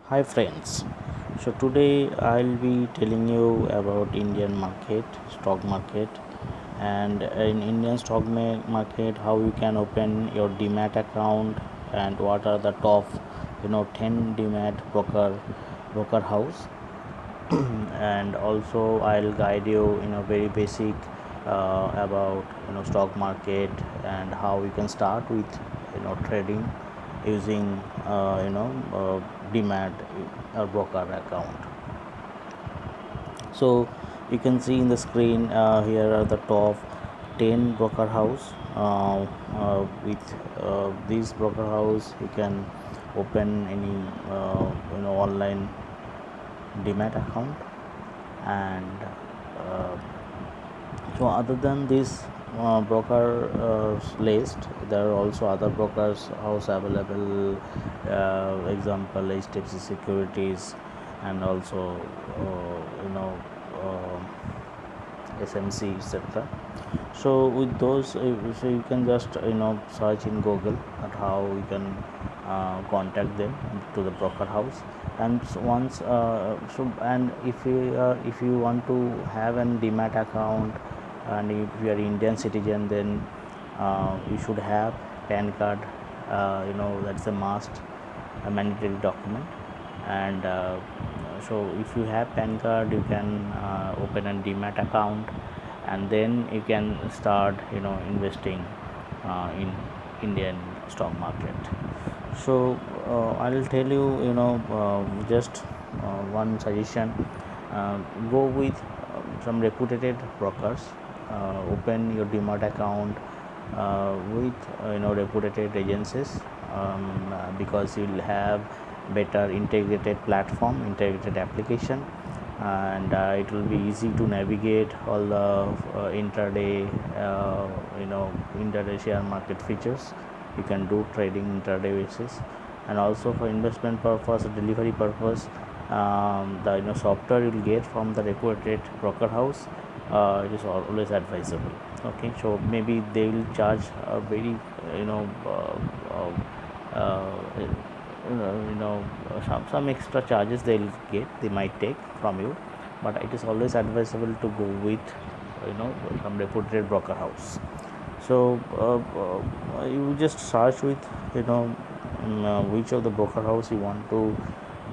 Hi friends. So today I'll be telling you about Indian market, stock market, and in Indian stock market how you can open your demat account and what are the top 10 demat broker house and also I'll guide you very basic about stock market and how you can start with trading using demat broker account. So you can see in the screen, here are the top 10 broker house. With these broker house you can open any online demat account. And so other than this broker list, there are also other brokers house available, example HDFC securities, and also SMC, etc. So with those, so you can just search in Google at how you can contact them to the broker house. And once and if you want to have an demat account, and if you are Indian citizen, then you should have PAN card. That's a must, a mandatory document. And so if you have PAN card, you can open a demat account, and then you can start investing in Indian stock market. So I'll tell you just one suggestion. Go with some reputed brokers. Open your demat account with reputed agencies, because you'll have better integrated platform, integrated application, and it will be easy to navigate all the intraday intraday share market features. You can do trading intraday basis, and also for investment purpose, delivery purpose, the software you will get from the reputed broker house, it is always advisable. Okay, so maybe they will charge a very you know some extra charges they might take from you, but it is always advisable to go with some reputed broker house. So you just search with which of the broker house you want to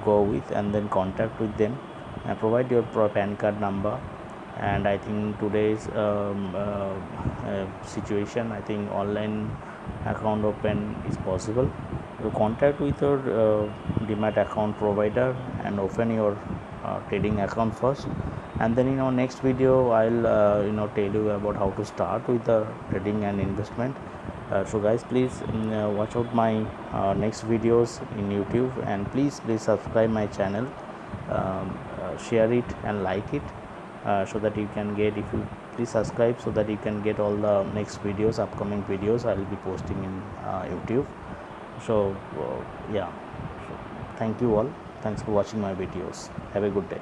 go with, and then contact with them and provide your PAN card number. And I think today's situation, I think online account open is possible. You contact with your demat account provider and open your trading account first, and then in our next video I'll tell you about how to start with the trading and investment. So guys, please watch out my next videos in YouTube, and please subscribe my channel, share it and like it, so that you can get, if you please subscribe, so that you can get all the next videos, upcoming videos I will be posting in YouTube. So yeah, so thank you all, thanks for watching my videos, have a good day.